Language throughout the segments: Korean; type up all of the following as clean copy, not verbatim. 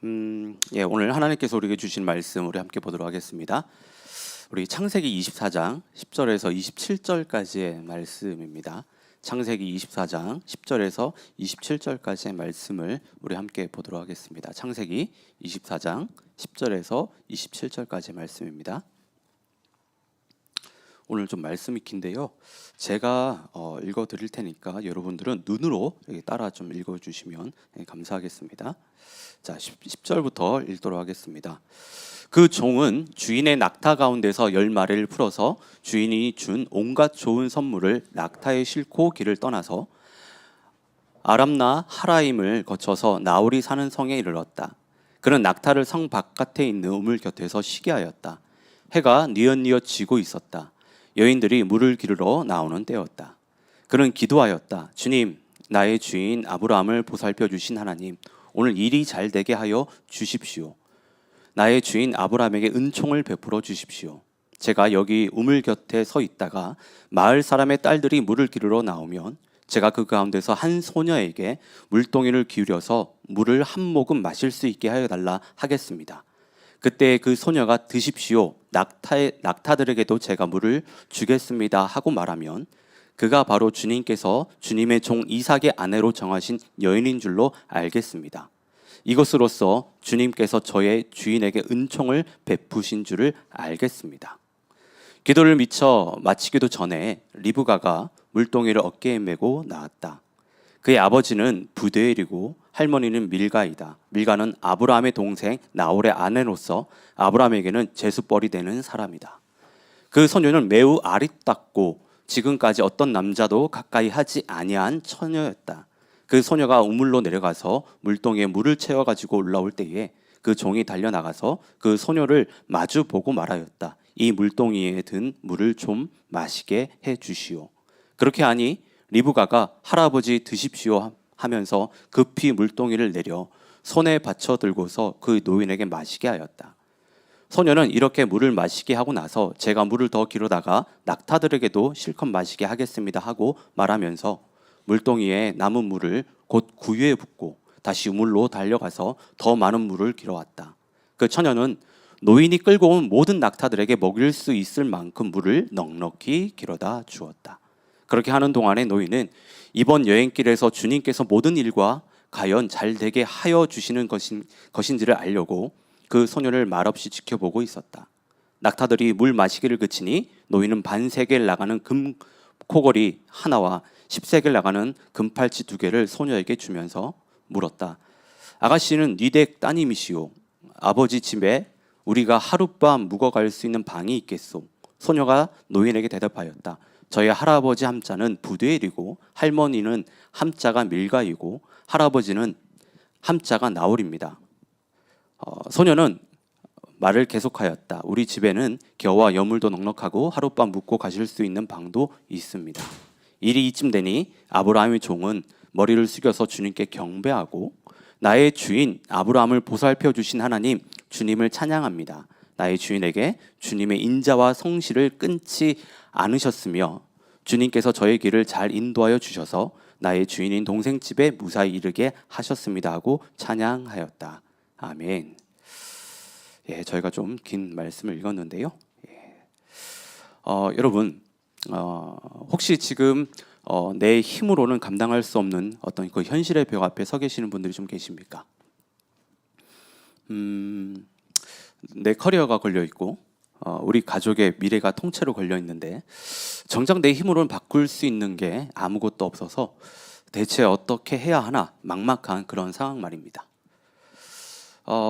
오늘 하나님께서 우리에게 주신 말씀 우리 함께 보도록 하겠습니다. 우리 창세기 24장 10절에서 27절까지의 말씀입니다. 창세기 24장 10절에서 27절까지의 말씀을 우리 함께 보도록 하겠습니다. 창세기 24장 10절에서 27절까지의 말씀입니다. 오늘 좀 말씀이 긴데요. 제가 읽어 드릴 테니까 여러분들은 눈으로 따라 좀 읽어 주시면 감사하겠습니다. 자, 10절부터 읽도록 하겠습니다. 그 종은 주인의 낙타 가운데서 10마리를 풀어서 주인이 준 온갖 좋은 선물을 낙타에 싣고 길을 떠나서 아람나 하라임을 거쳐서 나홀이 사는 성에 이르렀다. 그는 낙타를 성 바깥에 있는 우물 곁에서 쉬게 하였다. 해가 뉘엿뉘엿 지고 있었다. 여인들이 물을 기르러 나오는 때였다. 그는 기도하였다. 주님, 나의 주인 아브라함을 보살펴 주신 하나님, 오늘 일이 잘 되게 하여 주십시오. 나의 주인 아브라함에게 은총을 베풀어 주십시오. 제가 여기 우물 곁에 서 있다가 마을 사람의 딸들이 물을 기르러 나오면 제가 그 가운데서 한 소녀에게 물동이를 기울여서 물을 한 모금 마실 수 있게 하여 달라 하겠습니다. 그때 그 소녀가 드십시오. 낙타들에게도 제가 물을 주겠습니다 하고 말하면 그가 바로 주님께서 주님의 종 이삭의 아내로 정하신 여인인 줄로 알겠습니다. 이것으로써 주님께서 저의 주인에게 은총을 베푸신 줄을 알겠습니다. 기도를 마치기도 전에 리브가가 물동이를 어깨에 메고 나왔다. 그의 아버지는 부드엘이고 할머니는 밀가이다. 밀가는 아브라함의 동생 나홀의 아내로서 아브라함에게는 제수벌이 되는 사람이다. 그 소녀는 매우 아리따고 지금까지 어떤 남자도 가까이 하지 아니한 처녀였다. 그 소녀가 우물로 내려가서 물동이에 물을 채워가지고 올라올 때에 그 종이 달려나가서 그 소녀를 마주보고 말하였다. 이 물동이에 든 물을 좀 마시게 해주시오. 그렇게 하니 리브가가 할아버지 드십시오 하면서 급히 물동이를 내려 손에 받쳐 들고서 그 노인에게 마시게 하였다. 소녀는 이렇게 물을 마시게 하고 나서 제가 물을 더 기르다가 낙타들에게도 실컷 마시게 하겠습니다 하고 말하면서 물동이에 남은 물을 곧 구유에 붓고 다시 우물로 달려가서 더 많은 물을 길어왔다. 그 처녀는 노인이 끌고 온 모든 낙타들에게 먹일 수 있을 만큼 물을 넉넉히 길어다 주었다. 그렇게 하는 동안에 노인은 이번 여행길에서 주님께서 모든 일과 과연 잘 되게 하여 주시는 것인지를 알려고 그 소녀를 말없이 지켜보고 있었다. 낙타들이 물 마시기를 그치니 노인은 반세겔 나가는 금 코걸이 하나와 10세겔 나가는 금팔찌 2개를 소녀에게 주면서 물었다. 아가씨는 네 댁 따님이시오. 아버지 집에 우리가 하룻밤 묵어갈 수 있는 방이 있겠소. 소녀가 노인에게 대답하였다. 저희 할아버지 함자는 부드엘이고 할머니는 함자가 밀가이고 할아버지는 함자가 나홀입니다. 소녀는 말을 계속하였다. 우리 집에는 겨와 여물도 넉넉하고 하룻밤 묵고 가실 수 있는 방도 있습니다. 일이 이쯤 되니 아브라함의 종은 머리를 숙여서 주님께 경배하고 나의 주인 아브라함을 보살펴 주신 하나님 주님을 찬양합니다. 나의 주인에게 주님의 인자와 성실을 끊지 않으셨으며 주님께서 저의 길을 잘 인도하여 주셔서 나의 주인인 동생 집에 무사히 이르게 하셨습니다 하고 찬양하였다. 아멘. 저희가 좀 긴 말씀을 읽었는데요. 여러분 혹시 지금 내 힘으로는 감당할 수 없는 어떤 그 현실의 벽 앞에 서 계시는 분들이 좀 계십니까? 내 커리어가 걸려 있고 우리 가족의 미래가 통째로 걸려 있는데 정작 내 힘으로는 바꿀 수 있는 게 아무것도 없어서 대체 어떻게 해야 하나 막막한 그런 상황 말입니다.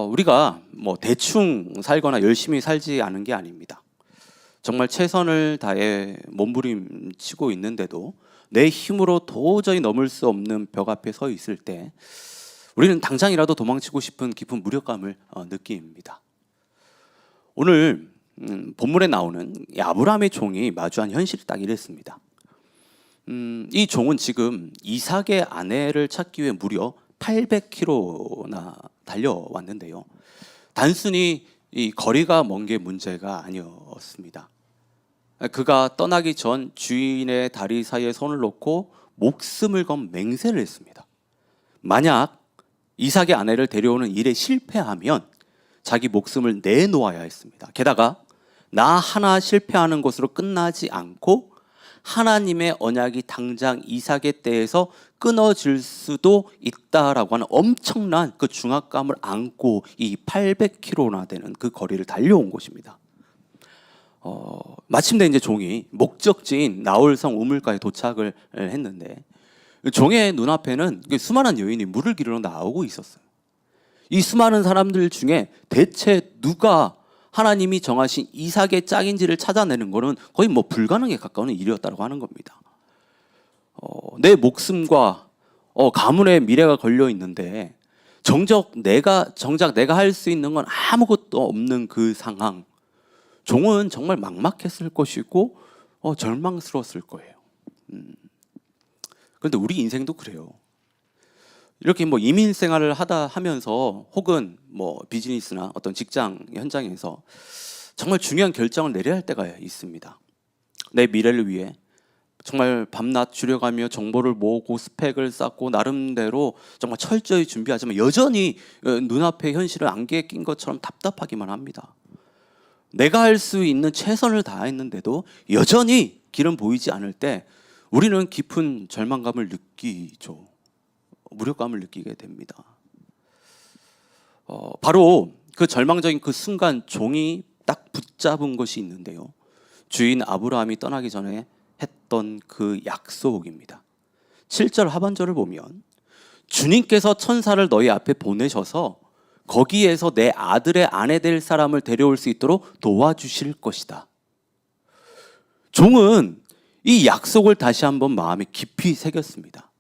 우리가 뭐 대충 살거나 열심히 살지 않은 게 아닙니다. 정말 최선을 다해 몸부림치고 있는데도 내 힘으로 도저히 넘을 수 없는 벽 앞에 서 있을 때 우리는 당장이라도 도망치고 싶은 깊은 무력감을 느낍니다. 오늘 본문에 나오는 아브라함의 종이 마주한 현실이 딱 이랬습니다. 이 종은 지금 이삭의 아내를 찾기 위해 무려 800km나 달려왔는데요. 단순히 이 거리가 먼 게 문제가 아니었습니다. 그가 떠나기 전 주인의 다리 사이에 손을 놓고 목숨을 건 맹세를 했습니다. 만약 이삭의 아내를 데려오는 일에 실패하면 자기 목숨을 내놓아야 했습니다. 게다가 나 하나 실패하는 것으로 끝나지 않고 하나님의 언약이 당장 이삭의 때에서 끊어질 수도 있다라고 하는 엄청난 그 중압감을 안고 이 800km나 되는 그 거리를 달려온 것입니다. 마침내 이제 종이 목적지인 나홀성 우물가에 도착을 했는데 종의 눈앞에는 수많은 여인이 물을 기르러 나오고 있었어요. 이 수많은 사람들 중에 대체 누가 하나님이 정하신 이삭의 짝인지를 찾아내는 것은 거의 뭐 불가능에 가까운 일이었다고 하는 겁니다. 내 목숨과 가문의 미래가 걸려 있는데 정작 내가 할 수 있는 건 아무것도 없는 그 상황. 종은 정말 막막했을 것이고 절망스러웠을 거예요. 그런데 우리 인생도 그래요. 이렇게 뭐 이민 생활을 하면서 혹은 뭐 비즈니스나 어떤 직장 현장에서 정말 중요한 결정을 내려야 할 때가 있습니다. 내 미래를 위해 정말 밤낮 줄여가며 정보를 모으고 스펙을 쌓고 나름대로 정말 철저히 준비하지만 여전히 눈앞에 현실을 안개에 낀 것처럼 답답하기만 합니다. 내가 할 수 있는 최선을 다했는데도 여전히 길은 보이지 않을 때 우리는 깊은 절망감을 느끼죠. 무력감을 느끼게 됩니다. 바로 그 절망적인 그 순간 종이 딱 붙잡은 것이 있는데요. 주인 아브라함이 떠나기 전에 했던 그 약속입니다. 7절 하반절을 보면 주님께서 천사를 너희 앞에 보내셔서 거기에서 내 아들의 아내 될 사람을 데려올 수 있도록 도와주실 것이다. 종은 이 약속을 다시 한번 마음에 깊이 새겼습니다.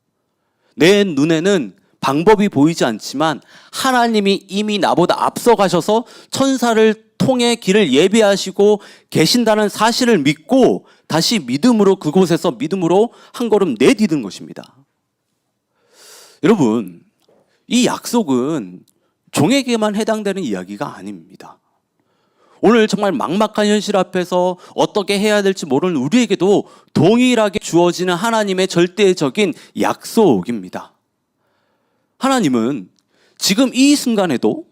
내 눈에는 방법이 보이지 않지만 하나님이 이미 나보다 앞서가셔서 천사를 통해 길을 예비하시고 계신다는 사실을 믿고 다시 믿음으로 그곳에서 믿음으로 한 걸음 내디딘 것입니다. 여러분, 이 약속은 종에게만 해당되는 이야기가 아닙니다. 오늘 정말 막막한 현실 앞에서 어떻게 해야 될지 모르는 우리에게도 동일하게 주어지는 하나님의 절대적인 약속입니다. 하나님은 지금 이 순간에도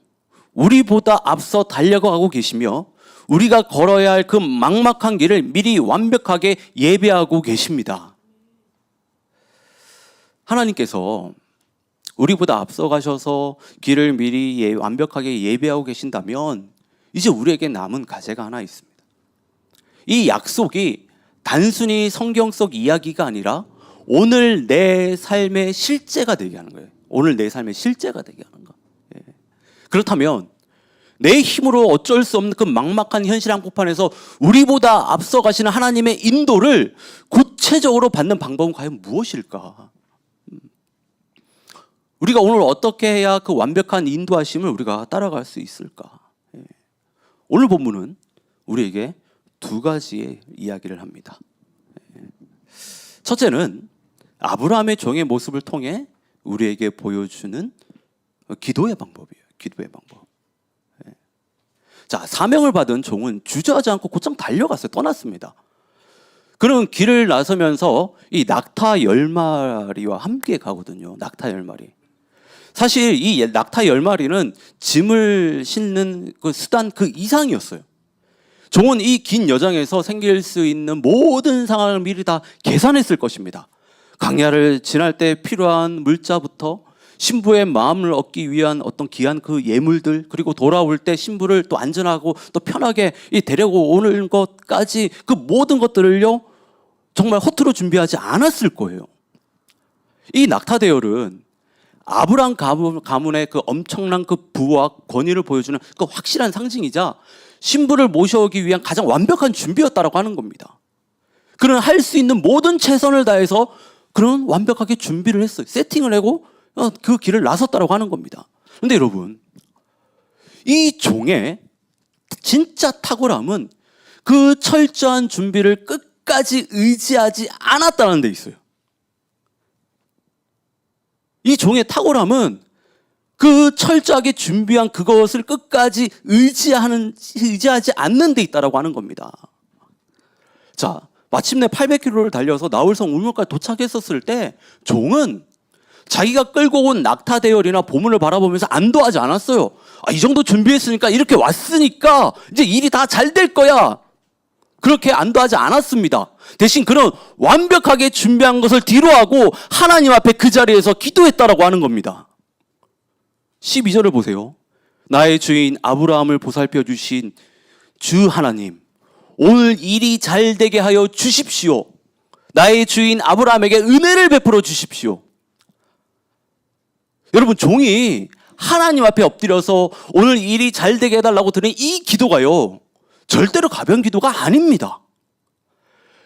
우리보다 앞서 달려가고 계시며 우리가 걸어야 할 그 막막한 길을 미리 완벽하게 예배하고 계십니다. 하나님께서 우리보다 앞서 가셔서 길을 미리 완벽하게 예배하고 계신다면 이제 우리에게 남은 과제가 하나 있습니다. 이 약속이 단순히 성경 속 이야기가 아니라 오늘 내 삶의 실제가 되게 하는 거예요. 오늘 내 삶의 실제가 되게 하는 거. 그렇다면 내 힘으로 어쩔 수 없는 그 막막한 현실 한복판에서 우리보다 앞서 가시는 하나님의 인도를 구체적으로 받는 방법은 과연 무엇일까? 우리가 오늘 어떻게 해야 그 완벽한 인도하심을 우리가 따라갈 수 있을까? 오늘 본문은 우리에게 두 가지의 이야기를 합니다. 첫째는 아브라함의 종의 모습을 통해 우리에게 보여주는 기도의 방법이에요. 기도의 방법. 자, 사명을 받은 종은 주저하지 않고 곧장 달려갔어요. 떠났습니다. 그는 길을 나서면서 이 낙타 10마리와 함께 가거든요. 낙타 10마리. 사실 이 낙타 10마리는 짐을 싣는 그 수단 그 이상이었어요. 종은 이 긴 여정에서 생길 수 있는 모든 상황을 미리 다 계산했을 것입니다. 광야를 지날 때 필요한 물자부터 신부의 마음을 얻기 위한 어떤 귀한 그 예물들, 그리고 돌아올 때 신부를 또 안전하고 또 편하게 데리고 오는 것까지 그 모든 것들을요 정말 허투루 준비하지 않았을 거예요. 이 낙타 대열은 아브라함 가문의 그 엄청난 그 부와 권위를 보여주는 그 확실한 상징이자 신부를 모셔오기 위한 가장 완벽한 준비였다라고 하는 겁니다. 그는 할 수 있는 모든 최선을 다해서 그는 완벽하게 준비를 했어요. 세팅을 하고 그 길을 나섰다라고 하는 겁니다. 그런데 여러분, 이 종의 진짜 탁월함은 그 철저한 준비를 끝까지 의지하지 않았다는 데 있어요. 이 종의 탁월함은 그 철저하게 준비한 그것을 끝까지 의지하지 않는 데 있다라고 하는 겁니다. 자, 마침내 800km를 달려서 나홀성 우물까지 도착했었을 때 종은 자기가 끌고 온 낙타 대열이나 보물을 바라보면서 안도하지 않았어요. 이 정도 준비했으니까, 이렇게 왔으니까 이제 일이 다 잘 될 거야. 그렇게 안도하지 않았습니다. 대신 그런 완벽하게 준비한 것을 뒤로하고 하나님 앞에 그 자리에서 기도했다라고 하는 겁니다. 12절을 보세요. 나의 주인 아브라함을 보살펴 주신 주 하나님, 오늘 일이 잘 되게 하여 주십시오. 나의 주인 아브라함에게 은혜를 베풀어 주십시오. 여러분, 종이 하나님 앞에 엎드려서 오늘 일이 잘 되게 해달라고 드린 이 기도가요, 절대로 가벼운 기도가 아닙니다.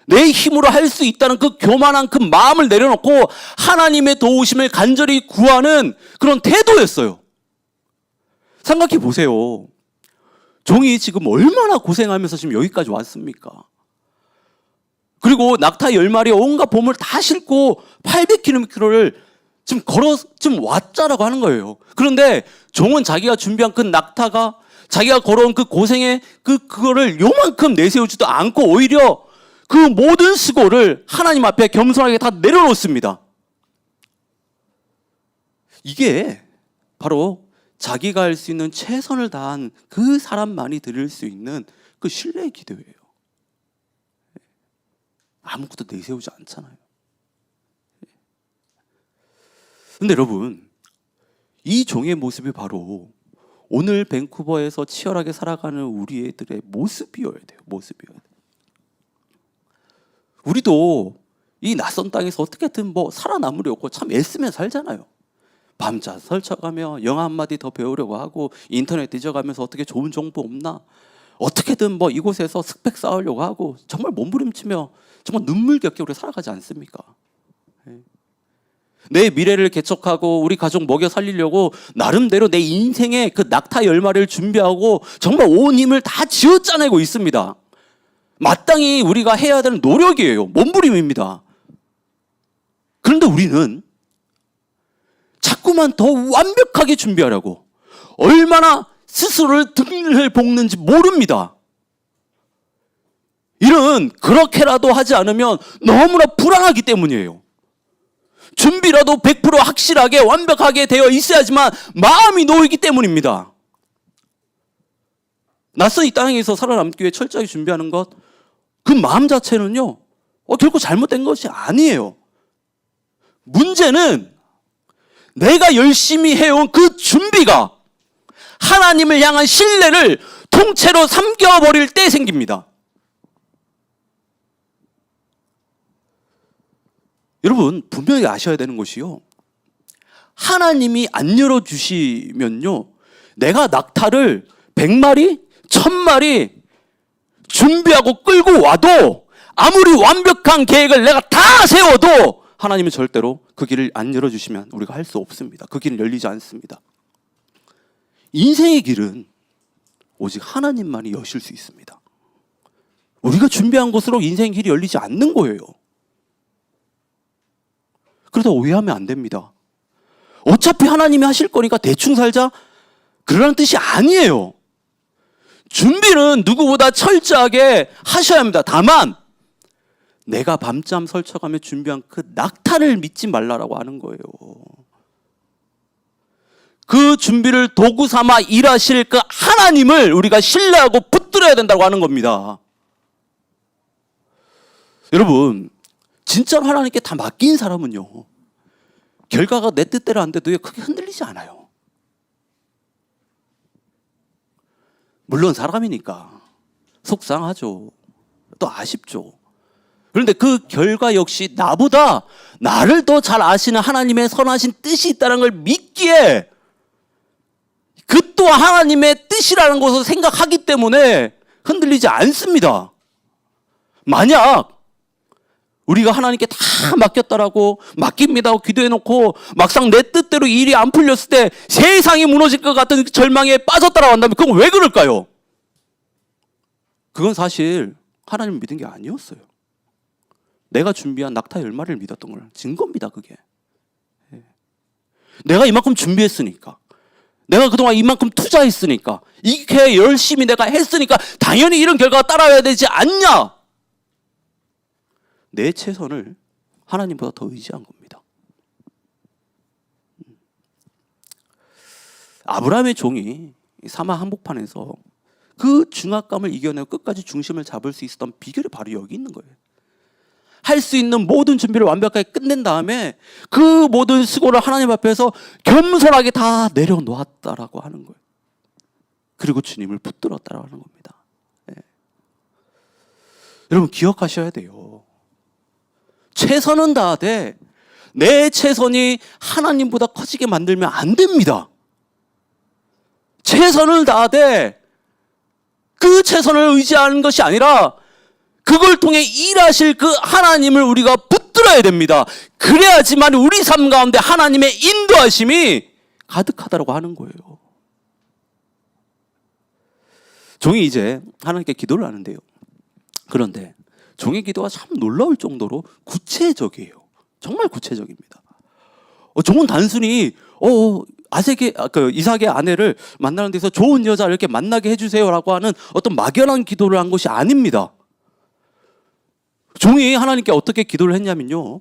내 힘으로 할 수 있다는 그 교만한 그 마음을 내려놓고 하나님의 도우심을 간절히 구하는 그런 태도였어요. 생각해 보세요. 종이 지금 얼마나 고생하면서 지금 여기까지 왔습니까? 그리고 낙타 10마리 온갖 보물 다 싣고 800km를 지금 지금 왔자라고 하는 거예요. 그런데 종은 자기가 준비한 그 낙타가, 자기가 걸어온 그 고생의 그거를 요만큼 내세우지도 않고 오히려 그 모든 수고를 하나님 앞에 겸손하게 다 내려놓습니다. 이게 바로 자기가 할 수 있는 최선을 다한 그 사람만이 드릴 수 있는 그 신뢰의 기도예요. 아무것도 내세우지 않잖아요. 근데 여러분, 이 종의 모습이 바로 오늘 밴쿠버에서 치열하게 살아가는 우리들의 모습이어야 돼요. 모습이어야 돼요. 우리도 이 낯선 땅에서 어떻게든 살아남으려고 참 애쓰면 살잖아요. 밤낮 설쳐가며 영어 한마디 더 배우려고 하고 인터넷 뒤져가면서 어떻게 좋은 정보 없나, 어떻게든 이곳에서 스펙 쌓으려고 하고 정말 몸부림치며 정말 눈물겹게 우리 살아가지 않습니까? 내 미래를 개척하고 우리 가족 먹여 살리려고 나름대로 내 인생의 그 낙타 10마리를 준비하고 정말 온 힘을 다 쥐어짜내고 있습니다. 마땅히 우리가 해야 되는 노력이에요. 몸부림입니다. 그런데 우리는 자꾸만 더 완벽하게 준비하려고 얼마나 스스로를 등을 볶는지 모릅니다. 이는 그렇게라도 하지 않으면 너무나 불안하기 때문이에요. 준비라도 100% 확실하게 완벽하게 되어 있어야지만 마음이 놓이기 때문입니다. 낯선 이 땅에서 살아남기 위해 철저히 준비하는 것, 그 마음 자체는요, 결코 잘못된 것이 아니에요. 문제는 내가 열심히 해온 그 준비가 하나님을 향한 신뢰를 통째로 삼켜버릴 때 생깁니다. 여러분, 분명히 아셔야 되는 것이요, 하나님이 안 열어주시면요, 내가 낙타를 100마리, 1000마리 준비하고 끌고 와도, 아무리 완벽한 계획을 내가 다 세워도 하나님은 절대로 그 길을 안 열어주시면 우리가 할 수 없습니다. 그 길은 열리지 않습니다. 인생의 길은 오직 하나님만이 여실 수 있습니다. 우리가 준비한 것으로 인생의 길이 열리지 않는 거예요. 그러다 오해하면 안 됩니다. 어차피 하나님이 하실 거니까 대충 살자, 그러라는 뜻이 아니에요. 준비는 누구보다 철저하게 하셔야 합니다. 다만 내가 밤잠 설쳐가며 준비한 그 낙타를 믿지 말라라고 하는 거예요. 그 준비를 도구 삼아 일하실 그 하나님을 우리가 신뢰하고 붙들어야 된다고 하는 겁니다. 여러분, 진짜로 하나님께 다 맡긴 사람은요, 결과가 내 뜻대로 안 돼도 크게 흔들리지 않아요. 물론 사람이니까 속상하죠. 또 아쉽죠. 그런데 그 결과 역시 나보다 나를 더 잘 아시는 하나님의 선하신 뜻이 있다는 걸 믿기에, 그 또한 하나님의 뜻이라는 것을 생각하기 때문에 흔들리지 않습니다. 만약 우리가 하나님께 다 맡겼다라고, 맡깁니다 하고 기도해놓고 막상 내 뜻대로 일이 안 풀렸을 때 세상이 무너질 것 같은 절망에 빠졌다라고 한다면 그건 왜 그럴까요? 그건 사실 하나님을 믿은 게 아니었어요. 내가 준비한 낙타 10마리를 믿었던 걸 증거입니다, 그게. 내가 이만큼 준비했으니까, 내가 그동안 이만큼 투자했으니까, 이렇게 열심히 내가 했으니까 당연히 이런 결과가 따라와야 되지 않냐? 내 최선을 하나님보다 더 의지한 겁니다. 아브라함의 종이 사막 한복판에서 그 중압감을 이겨내고 끝까지 중심을 잡을 수 있었던 비결이 바로 여기 있는 거예요. 할 수 있는 모든 준비를 완벽하게 끝낸 다음에 그 모든 수고를 하나님 앞에서 겸손하게 다 내려놓았다라고 하는 거예요. 그리고 주님을 붙들었다라고 하는 겁니다. 네. 여러분 기억하셔야 돼요. 최선은 다하되 내 최선이 하나님보다 커지게 만들면 안 됩니다. 최선을 다하되 그 최선을 의지하는 것이 아니라 그걸 통해 일하실 그 하나님을 우리가 붙들어야 됩니다. 그래야지만 우리 삶 가운데 하나님의 인도하심이 가득하다고 하는 거예요. 종이 이제 하나님께 기도를 하는데요. 그런데 종의 기도가 참 놀라울 정도로 구체적이에요. 정말 구체적입니다. 종은 단순히 이삭의 아내를 만나는 데서 좋은 여자를 이렇게 만나게 해주세요라고 하는 어떤 막연한 기도를 한 것이 아닙니다. 종이 하나님께 어떻게 기도를 했냐면요.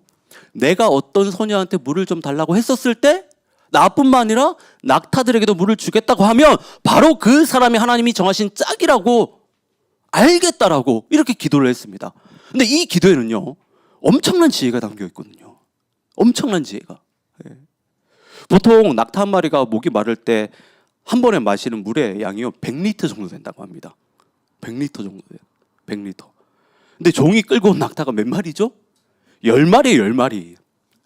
내가 어떤 소녀한테 물을 좀 달라고 했었을 때 나뿐만 아니라 낙타들에게도 물을 주겠다고 하면 바로 그 사람이 하나님이 정하신 짝이라고 알겠다라고 이렇게 기도를 했습니다. 근데 이 기도에는요. 엄청난 지혜가 담겨 있거든요. 엄청난 지혜가. 보통 낙타 한 마리가 목이 마를 때 한 번에 마시는 물의 양이요 100리터 정도 된다고 합니다. 100리터 정도 돼요. 100리터. 근데 종이 끌고 온 낙타가 몇 마리죠? 10마리예요. 10마리.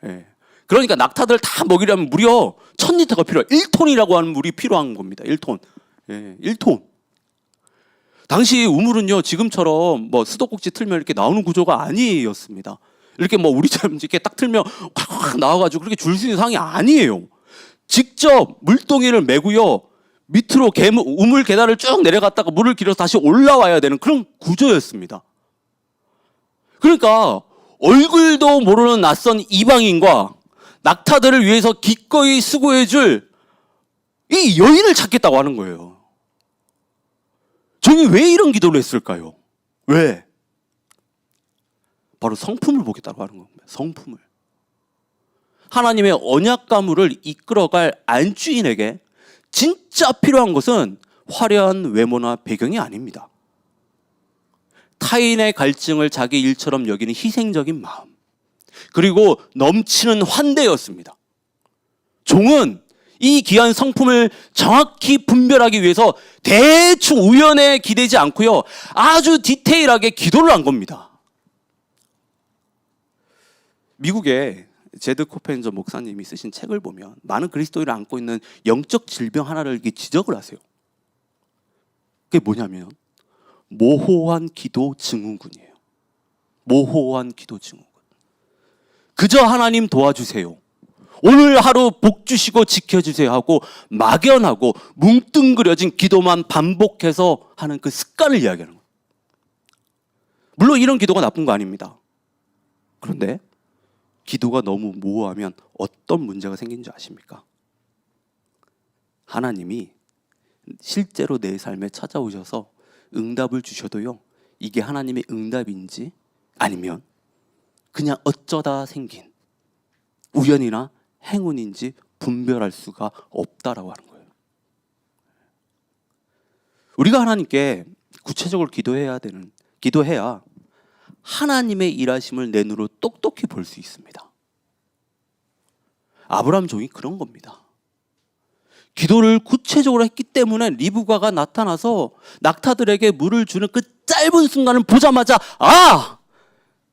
예. 그러니까 낙타들 다 먹이려면 무려 1000리터가 필요해요. 1톤이라고 하는 물이 필요한 겁니다. 1톤. 예, 1톤. 당시 우물은요 지금처럼 뭐 수도꼭지 틀면 이렇게 나오는 구조가 아니었습니다. 이렇게 뭐 우리처럼 이렇게 딱 틀면 확 나와가지고 그렇게 줄 수 있는 상황이 아니에요. 직접 물동이를 메고요 밑으로 우물 계단을 쭉 내려갔다가 물을 길어서 다시 올라와야 되는 그런 구조였습니다. 그러니까 얼굴도 모르는 낯선 이방인과 낙타들을 위해서 기꺼이 수고해줄 이 여인을 찾겠다고 하는 거예요. 종이 왜 이런 기도를 했을까요? 왜? 바로 성품을 보겠다고 하는 겁니다. 성품을. 하나님의 언약 가물을 이끌어갈 안주인에게 진짜 필요한 것은 화려한 외모나 배경이 아닙니다. 타인의 갈증을 자기 일처럼 여기는 희생적인 마음, 그리고 넘치는 환대였습니다. 종은 이 귀한 성품을 정확히 분별하기 위해서 대충 우연에 기대지 않고요 아주 디테일하게 기도를 한 겁니다. 미국의 제드 코펜저 목사님이 쓰신 책을 보면 많은 그리스도인을 안고 있는 영적 질병 하나를 지적을 하세요. 그게 뭐냐면 모호한 기도 증후군이에요. 모호한 기도 증후군. 그저 하나님 도와주세요, 오늘 하루 복 주시고 지켜주세요 하고 막연하고 뭉뚱그려진 기도만 반복해서 하는 그 습관을 이야기하는 거예요. 물론 이런 기도가 나쁜 거 아닙니다. 그런데 기도가 너무 모호하면 어떤 문제가 생기는 줄 아십니까? 하나님이 실제로 내 삶에 찾아오셔서 응답을 주셔도요 이게 하나님의 응답인지 아니면 그냥 어쩌다 생긴 우연이나 행운인지 분별할 수가 없다라고 하는 거예요. 우리가 하나님께 구체적으로 기도해야 하나님의 일하심을 내 눈으로 똑똑히 볼 수 있습니다. 아브라함 종이 그런 겁니다. 기도를 구체적으로 했기 때문에 리브가가 나타나서 낙타들에게 물을 주는 그 짧은 순간을 보자마자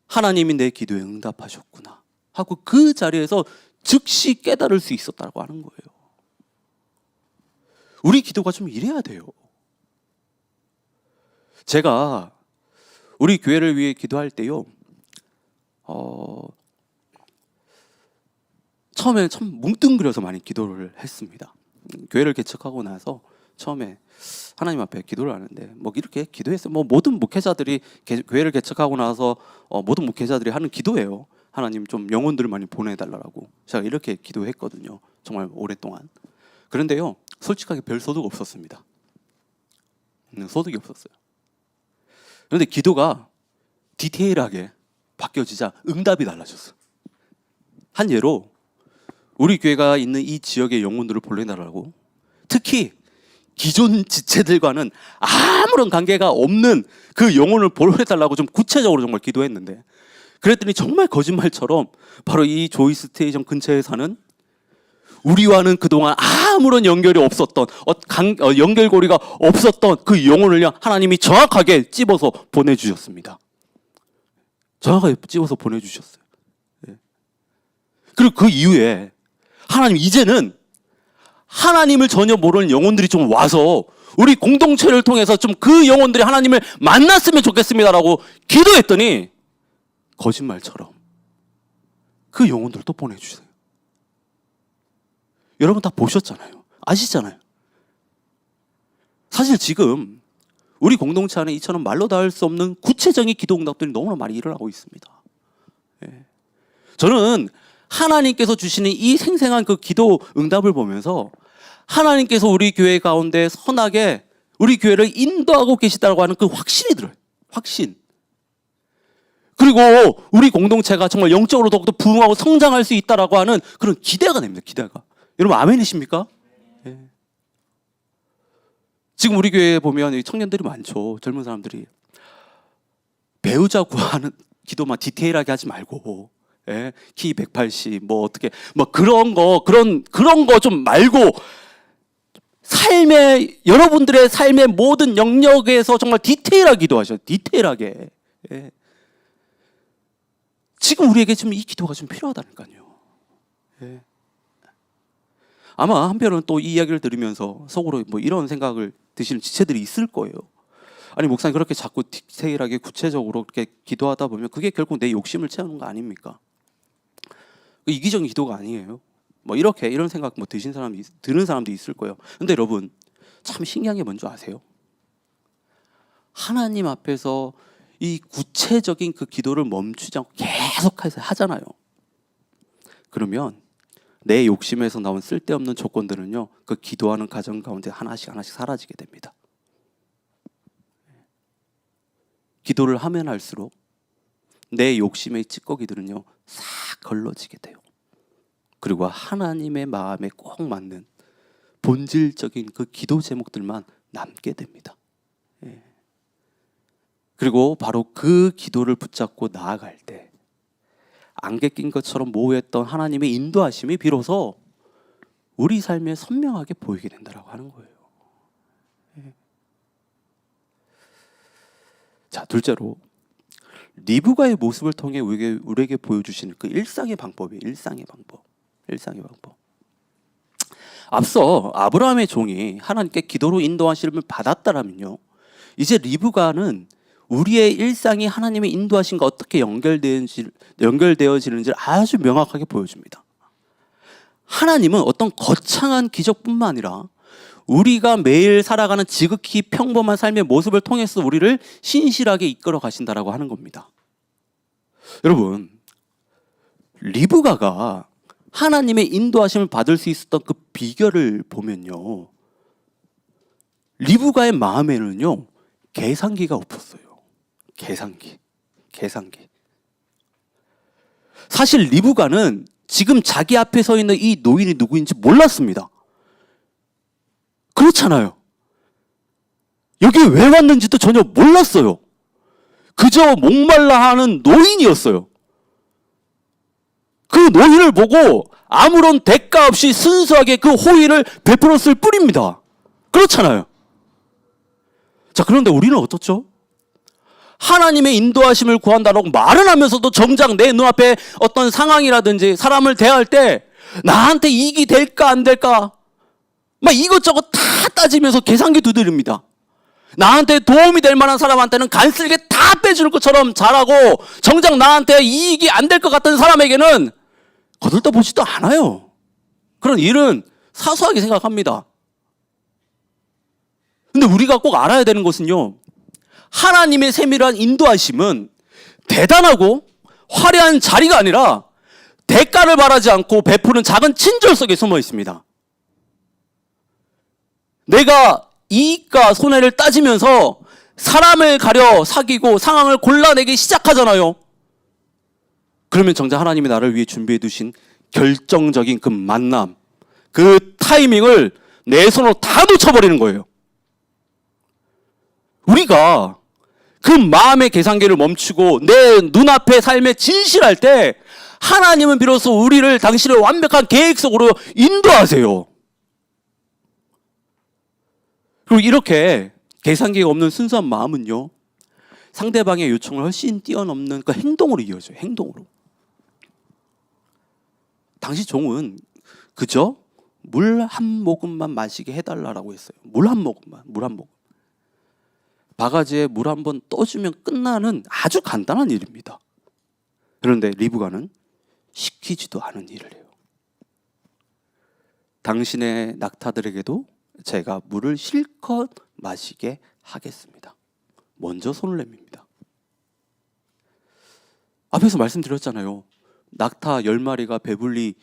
하나님이 내 기도에 응답하셨구나 하고 그 자리에서 즉시 깨달을 수 있었다고 하는 거예요. 우리 기도가 좀 이래야 돼요. 제가 우리 교회를 위해 기도할 때요 처음에 참 뭉뚱그려서 많이 기도를 했습니다. 교회를 개척하고 나서 처음에 하나님 앞에 기도를 하는데 뭐 이렇게 기도했어요. 뭐 모든 목회자들이 교회를 개척하고 나서 모든 목회자들이 하는 기도예요. 하나님 좀 영혼들을 많이 보내달라고 제가 이렇게 기도했거든요. 정말 오랫동안. 그런데요 솔직하게 별 소득 없었습니다. 소득이 없었어요. 그런데 기도가 디테일하게 바뀌어지자 응답이 달라졌어요. 한 예로 우리 교회가 있는 이 지역의 영혼들을 보내달라고 특히 기존 지체들과는 아무런 관계가 없는 그 영혼을 보호해달라고 좀 구체적으로 정말 기도했는데, 그랬더니 정말 거짓말처럼 바로 이 조이 스테이션 근처에 사는 우리와는 그동안 아무런 연결이 없었던 연결고리가 없었던 그 영혼을요, 하나님이 정확하게 찝어서 보내주셨습니다. 정확하게 찝어서 보내주셨어요. 그리고 그 이후에 하나님, 이제는 하나님을 전혀 모르는 영혼들이 좀 와서 우리 공동체를 통해서 좀 그 영혼들이 하나님을 만났으면 좋겠습니다라고 기도했더니 거짓말처럼 그 영혼들을 또 보내주세요. 여러분 다 보셨잖아요. 아시잖아요. 사실 지금 우리 공동체 안에 이처럼 말로 다 할 수 없는 구체적인 기도 응답들이 너무나 많이 일어나고 있습니다. 저는 하나님께서 주시는 이 생생한 그 기도 응답을 보면서 하나님께서 우리 교회 가운데 선하게 우리 교회를 인도하고 계시다고 하는 그 확신이 들어요. 확신. 그리고 우리 공동체가 정말 영적으로 더욱더 부흥하고 성장할 수 있다라고 하는 그런 기대가 냅니다. 기대가. 여러분 아멘이십니까? 네. 지금 우리 교회에 보면 청년들이 많죠. 젊은 사람들이. 배우자 구하는 기도만 디테일하게 하지 말고, 예? 키 180, 뭐 어떻게, 뭐 그런 거 좀 말고, 여러분들의 삶의 모든 영역에서 정말 디테일하게 기도하셔요. 디테일하게. 예. 지금 우리에게 지금 이 기도가 좀 필요하다니까요. 예. 아마 한편은 또 이 이야기를 들으면서 속으로 뭐 이런 생각을 드시는 지체들이 있을 거예요. 아니, 목사님 그렇게 자꾸 디테일하게 구체적으로 그렇게 기도하다 보면 그게 결국 내 욕심을 채우는 거 아닙니까? 이기적인 기도가 아니에요. 뭐 이런 생각 뭐 드는 사람도 있을 거예요. 근데 여러분, 참 신기한 게 뭔지 아세요? 하나님 앞에서 이 구체적인 그 기도를 멈추지 않고 계속해서 하잖아요. 그러면 내 욕심에서 나온 쓸데없는 조건들은요, 그 기도하는 과정 가운데 하나씩 사라지게 됩니다. 기도를 하면 할수록 내 욕심의 찌꺼기들은요, 싹 걸러지게 돼요. 그리고 하나님의 마음에 꼭 맞는 본질적인 그 기도 제목들만 남게 됩니다. 그리고 바로 그 기도를 붙잡고 나아갈 때 안개 낀 것처럼 모호했던 하나님의 인도하심이 비로소 우리 삶에 선명하게 보이게 된다고 하는 거예요. 자, 둘째로 리브가의 모습을 통해 우리에게 보여주시는 그 일상의 방법이에요. 일상의 방법. 앞서 아브라함의 종이 하나님께 기도로 인도하심을 받았다라면요, 이제 리브가는 우리의 일상이 하나님의 인도하심과 어떻게 연결되어지는지를 아주 명확하게 보여줍니다. 하나님은 어떤 거창한 기적뿐만 아니라 우리가 매일 살아가는 지극히 평범한 삶의 모습을 통해서 우리를 신실하게 이끌어 가신다라고 하는 겁니다. 여러분, 리브가가 하나님의 인도하심을 받을 수 있었던 그 비결을 보면요, 리브가의 마음에는요, 계산기가 없었어요. 계산기. 사실 리브가는 지금 자기 앞에 서 있는 이 노인이 누구인지 몰랐습니다. 그렇잖아요. 여기에 왜 왔는지도 전혀 몰랐어요. 그저 목말라 하는 노인이었어요. 그 노인을 보고 아무런 대가 없이 순수하게 그 호의를 베풀었을 뿐입니다. 그렇잖아요. 자, 그런데 우리는 어떻죠? 하나님의 인도하심을 구한다라고 말은 하면서도 정작 내 눈앞에 어떤 상황이라든지 사람을 대할 때 나한테 이익이 될까 안 될까 막 이것저것 다 따지면서 계산기 두드립니다. 나한테 도움이 될 만한 사람한테는 간쓸게 다 빼줄 것처럼 잘하고 정작 나한테 이익이 안 될 것 같은 사람에게는 거들떠보지도 않아요. 그런 일은 사소하게 생각합니다. 근데 우리가 꼭 알아야 되는 것은요, 하나님의 세밀한 인도하심은 대단하고 화려한 자리가 아니라 대가를 바라지 않고 베푸는 작은 친절 속에 숨어 있습니다. 내가 이익과 손해를 따지면서 사람을 가려 사귀고 상황을 골라내기 시작하잖아요. 그러면 정작 하나님이 나를 위해 준비해 두신 결정적인 그 만남, 그 타이밍을 내 손으로 다 놓쳐버리는 거예요. 우리가 그 마음의 계산기를 멈추고 내 눈앞의 삶에 진실할 때 하나님은 비로소 우리를 당신의 완벽한 계획 속으로 인도하세요. 그리고 이렇게 계산기가 없는 순수한 마음은요, 상대방의 요청을 훨씬 뛰어넘는 그 행동으로 이어져요. 행동으로. 당시 종은 그저 물 한 모금만 마시게 해달라고 했어요. 물 한 모금만, 물 한 모금. 바가지에 물 한 번 떠주면 끝나는 아주 간단한 일입니다. 그런데 리브가는 시키지도 않은 일을 해요. 당신의 낙타들에게도 제가 물을 실컷 마시게 하겠습니다. 먼저 손을 내밉니다. 앞에서 말씀드렸잖아요. 낙타 10마리가 배불리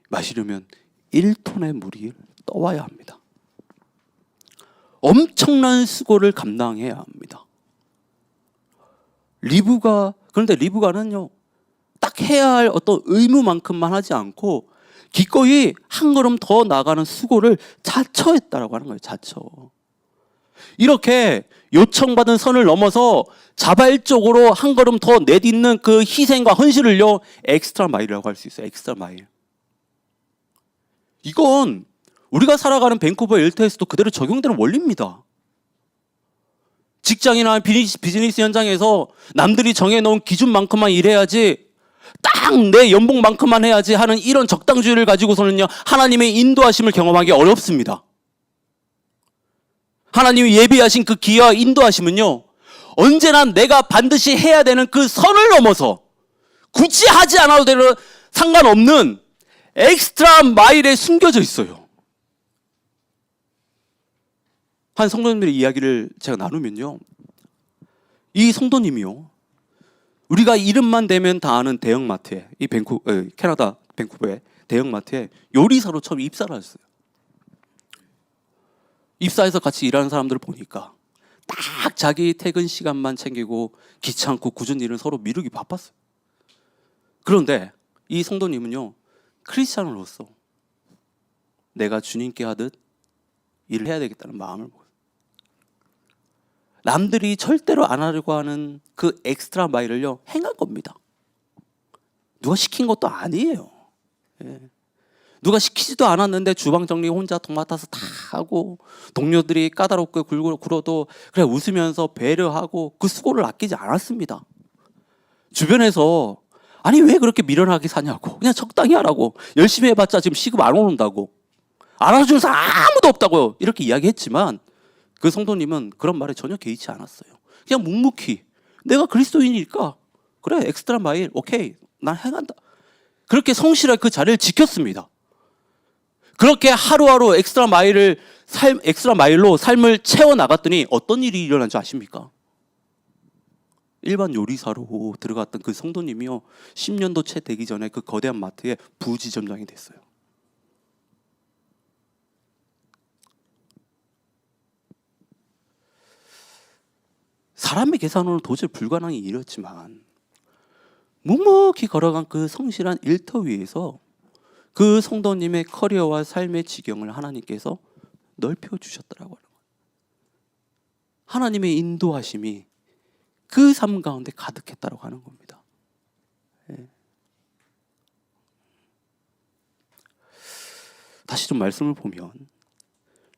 마시려면 1톤의 물이 떠와야 합니다. 엄청난 수고를 감당해야 합니다. 그런데 리브가는요, 딱 해야 할 어떤 의무만큼만 하지 않고 기꺼이 한 걸음 더 나가는 수고를 자처했다라고 하는 거예요. 자처. 이렇게 요청받은 선을 넘어서 자발적으로 한 걸음 더 내딛는 그 희생과 헌신을요, 엑스트라 마일이라고 할 수 있어요. 엑스트라 마일. 이건 우리가 살아가는 밴쿠버 엘터에서도 그대로 적용되는 원리입니다. 직장이나 비즈니스 현장에서 남들이 정해놓은 기준만큼만 일해야지, 딱 내 연봉만큼만 해야지 하는 이런 적당주의를 가지고서는요, 하나님의 인도하심을 경험하기 어렵습니다. 하나님이 예비하신 그 기회와 인도하심은요, 언제나 내가 반드시 해야 되는 그 선을 넘어서 굳이 하지 않아도 되는 상관없는 엑스트라 마일에 숨겨져 있어요. 한 성도님들의 이야기를 제가 나누면요, 이 성도님이요, 우리가 이름만 대면 다 아는 대형마트에, 캐나다 밴쿠버의 대형마트에 요리사로 처음 입사를 했어요. 입사해서 같이 일하는 사람들을 보니까 딱 자기 퇴근 시간만 챙기고 귀찮고 굳은 일은 서로 미루기 바빴어요. 그런데 이 성도님은요, 크리스찬으로서 내가 주님께 하듯 일을 해야 되겠다는 마음을 먹었어요. 남들이 절대로 안 하려고 하는 그 엑스트라 마일을요, 행한 겁니다. 누가 시킨 것도 아니에요. 예. 누가 시키지도 않았는데 주방 정리 혼자 맡아서 다 하고, 동료들이 까다롭게 굴어도 그래 웃으면서 배려하고 그 수고를 아끼지 않았습니다. 주변에서 아니 왜 그렇게 미련하게 사냐고, 그냥 적당히 하라고, 열심히 해봤자 지금 시급 안 오른다고, 알아주는 사람 아무도 없다고 이렇게 이야기했지만 그 성도님은 그런 말에 전혀 개의치 않았어요. 그냥 묵묵히 내가 그리스도인이니까 그래 엑스트라 마일 오케이 난 행한다. 그렇게 성실하게 그 자리를 지켰습니다. 그렇게 하루하루 엑스트라 마일로 삶을 채워 나갔더니 어떤 일이 일어난 줄 아십니까? 일반 요리사로 들어갔던 그 성도님이요, 10년도 채 되기 전에 그 거대한 마트의 부지점장이 됐어요. 사람의 계산으로는 도저히 불가능한 일이었지만 묵묵히 걸어간 그 성실한 일터 위에서 그 성도님의 커리어와 삶의 지경을 하나님께서 넓혀주셨더라고요. 하나님의 인도하심이 그 삶 가운데 가득했다고 하는 겁니다. 예. 다시 좀 말씀을 보면,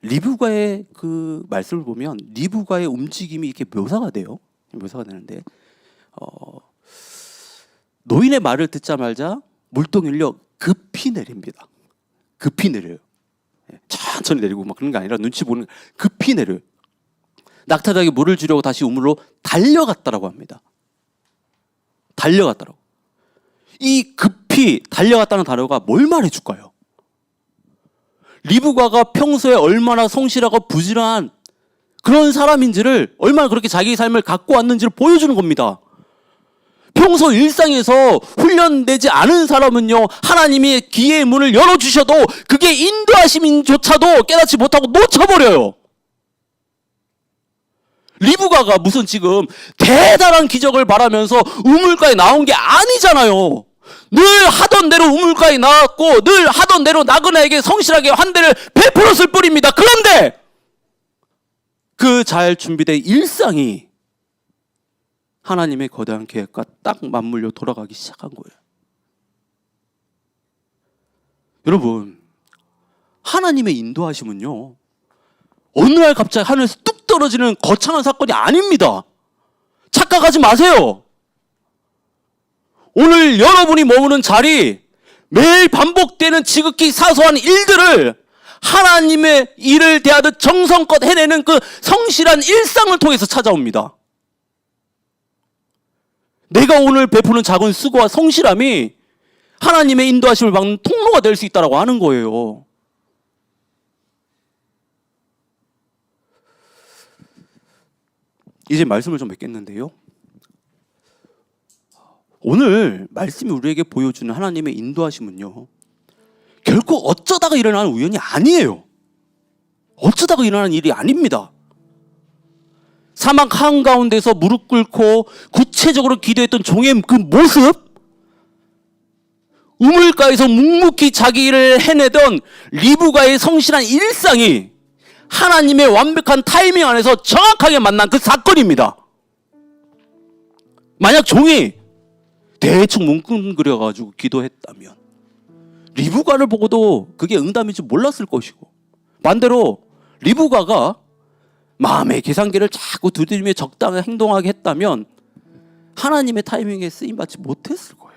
리브가의 그 말씀을 보면 리브가의 움직임이 이렇게 묘사가 되는데, 노인의 말을 듣자마자 물동이를요 급히 내립니다. 급히 내려요. 천천히 내리고 막 그런 게 아니라 눈치 보는, 급히 내려요. 낙타들에게 물을 주려고 다시 우물로 달려갔다라고 합니다. 달려갔다라고. 이 급히 달려갔다는 단어가 뭘 말해줄까요? 리브가가 평소에 얼마나 성실하고 부지런한 그런 사람인지를, 얼마나 그렇게 자기 삶을 갖고 왔는지를 보여주는 겁니다. 평소 일상에서 훈련되지 않은 사람은요, 하나님이 기회의 문을 열어주셔도 그게 인도하심조차도 깨닫지 못하고 놓쳐버려요. 리브가가 무슨 지금 대단한 기적을 바라면서 우물가에 나온 게 아니잖아요. 늘 하던 대로 우물가에 나왔고 늘 하던 대로 나그네에게 성실하게 환대를 베풀었을 뿐입니다. 그런데 그 잘 준비된 일상이 하나님의 거대한 계획과 딱 맞물려 돌아가기 시작한 거예요. 여러분, 하나님의 인도하심은요, 어느 날 갑자기 하늘에서 뚝 떨어지는 거창한 사건이 아닙니다. 착각하지 마세요. 오늘 여러분이 머무는 자리, 매일 반복되는 지극히 사소한 일들을 하나님의 일을 대하듯 정성껏 해내는 그 성실한 일상을 통해서 찾아옵니다. 내가 오늘 베푸는 작은 수고와 성실함이 하나님의 인도하심을 받는 통로가 될 수 있다고 하는 거예요. 이제 말씀을 좀 맺겠는데요. 오늘 말씀이 우리에게 보여주는 하나님의 인도하심은요, 결코 어쩌다가 일어나는 우연이 아니에요. 어쩌다가 일어나는 일이 아닙니다. 사막 한가운데서 무릎 꿇고 구체적으로 기도했던 종의 그 모습, 우물가에서 묵묵히 자기 일을 해내던 리브가의 성실한 일상이 하나님의 완벽한 타이밍 안에서 정확하게 만난 그 사건입니다. 만약 종이 대충 뭉뚱그려가지고 기도했다면 리브가를 보고도 그게 응답인지 몰랐을 것이고, 반대로 리브가가 마음의 계산기를 자꾸 두드리며 적당히 행동하게 했다면 하나님의 타이밍에 쓰임받지 못했을 거예요.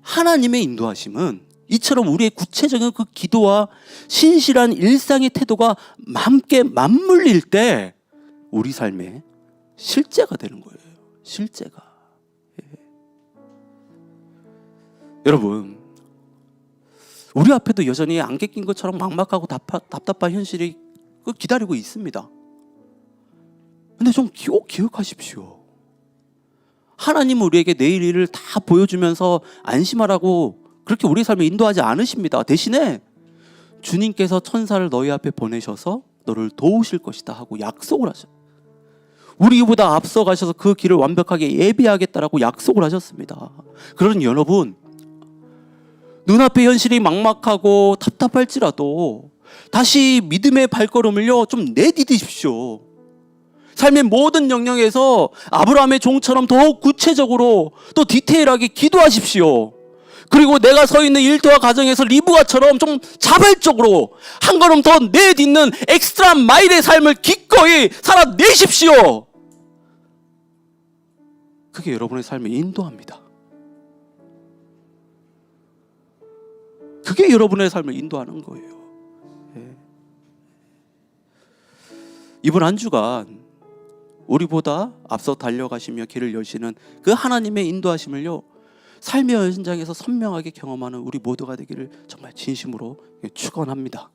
하나님의 인도하심은 이처럼 우리의 구체적인 그 기도와 신실한 일상의 태도가 함께 맞물릴 때 우리 삶에 실제가 되는 거예요. 실제가. 예. 여러분, 우리 앞에도 여전히 안개 낀 것처럼 막막하고 답답한 현실이 기다리고 있습니다. 근데 좀 꼭 기억하십시오. 하나님은 우리에게 내일 일을 다 보여주면서 안심하라고 그렇게 우리 삶을 인도하지 않으십니다. 대신에 주님께서 천사를 너희 앞에 보내셔서 너를 도우실 것이다 하고 약속을 하셨어요. 우리보다 앞서 가셔서 그 길을 완벽하게 예비하겠다라고 약속을 하셨습니다. 그러니 여러분, 눈앞의 현실이 막막하고 답답할지라도 다시 믿음의 발걸음을요 좀 내디디십시오. 삶의 모든 영역에서 아브라함의 종처럼 더욱 구체적으로 또 디테일하게 기도하십시오. 그리고 내가 서 있는 일터와 가정에서 리브가처럼 좀 자발적으로 한 걸음 더 내딛는 엑스트라 마일의 삶을 기꺼이 살아내십시오. 그게 여러분의 삶을 인도합니다. 그게 여러분의 삶을 인도하는 거예요. 예. 이번 한 주간 우리보다 앞서 달려가시며 길을 여시는 그 하나님의 인도하심을요 삶의 현장에서 선명하게 경험하는 우리 모두가 되기를 정말 진심으로 축원합니다.